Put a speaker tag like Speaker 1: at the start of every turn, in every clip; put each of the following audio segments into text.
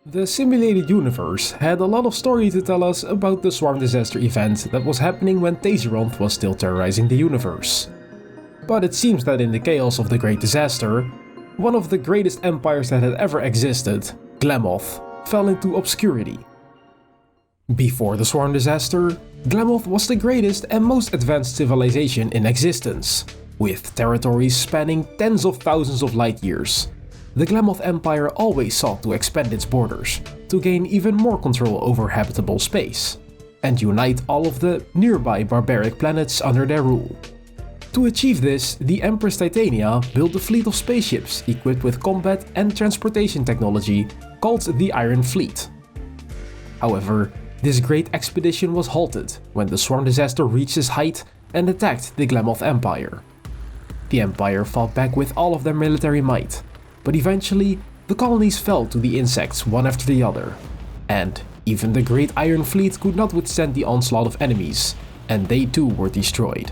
Speaker 1: The simulated universe had a lot of story to tell us about the swarm disaster event that was happening when Tazeronth was still terrorizing the universe. But it seems that in the chaos of the Great Disaster, one of the greatest empires that had ever existed, Glamoth, fell into obscurity. Before the swarm disaster, Glamoth was the greatest and most advanced civilization in existence, with territories spanning tens of thousands of light years. The Glamoth Empire always sought to expand its borders, to gain even more control over habitable space, and unite all of the nearby barbaric planets under their rule. To achieve this, the Empress Titania built a fleet of spaceships equipped with combat and transportation technology called the Iron Fleet. However, this great expedition was halted when the swarm disaster reached its height and attacked the Glamoth Empire. The Empire fought back with all of their military might, but eventually, the colonies fell to the insects one after the other, and even the Great Iron Fleet could not withstand the onslaught of enemies, and they too were destroyed.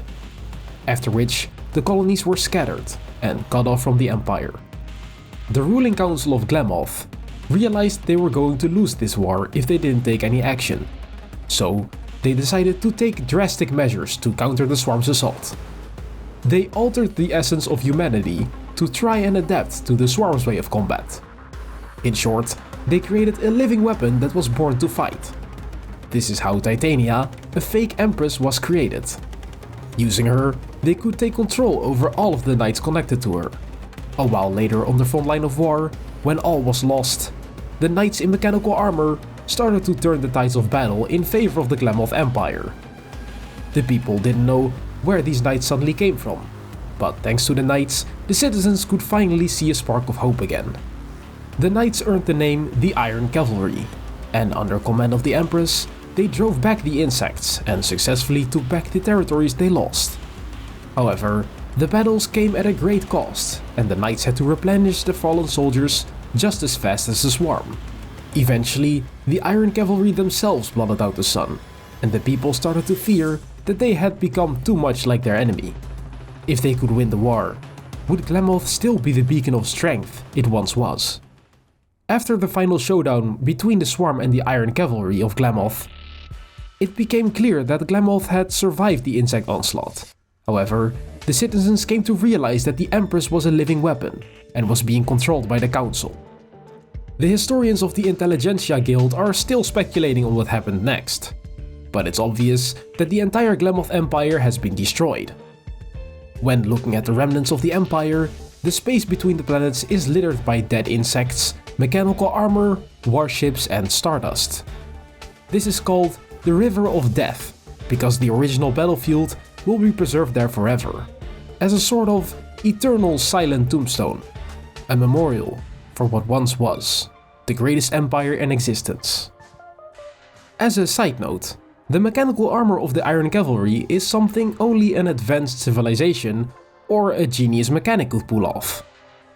Speaker 1: After which, the colonies were scattered and cut off from the Empire. The ruling council of Glamoth realized they were going to lose this war if they didn't take any action, so they decided to take drastic measures to counter the swarm's assault. They altered the essence of humanity to try and adapt to the swarm's way of combat. In short, they created a living weapon that was born to fight. This is how Titania, a fake empress, was created. Using her, they could take control over all of the knights connected to her. A while later on the front line of war, when all was lost, the knights in mechanical armor started to turn the tides of battle in favor of the Glamoth Empire. The people didn't know where these knights suddenly came from, but thanks to the knights, the citizens could finally see a spark of hope again. The knights earned the name the Iron Cavalry, and under command of the Empress, they drove back the insects and successfully took back the territories they lost. However, the battles came at a great cost, and the knights had to replenish the fallen soldiers just as fast as the swarm. Eventually, the Iron Cavalry themselves blotted out the sun, and the people started to fear that they had become too much like their enemy. If they could win the war, would Glamoth still be the beacon of strength it once was? After the final showdown between the Swarm and the Iron Cavalry of Glamoth, it became clear that Glamoth had survived the insect onslaught. However, the citizens came to realize that the Empress was a living weapon and was being controlled by the Council. The historians of the Intelligentsia Guild are still speculating on what happened next, but it's obvious that the entire Glamoth Empire has been destroyed. When looking at the remnants of the Empire, the space between the planets is littered by dead insects, mechanical armor, warships, and stardust. This is called the River of Death, because the original battlefield will be preserved there forever, as a sort of eternal silent tombstone, a memorial for what once was the greatest empire in existence. As a side note, the mechanical armor of the Iron Cavalry is something only an advanced civilization or a genius mechanic could pull off.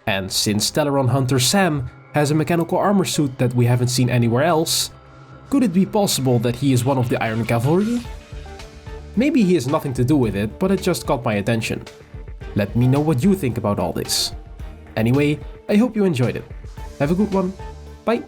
Speaker 1: And since Stellaron Hunter Sam has a mechanical armor suit that we haven't seen anywhere else, could it be possible that he is one of the Iron Cavalry? Maybe he has nothing to do with it, but it just caught my attention. Let me know what you think about all this. Anyway, I hope you enjoyed it. Have a good one. Bye!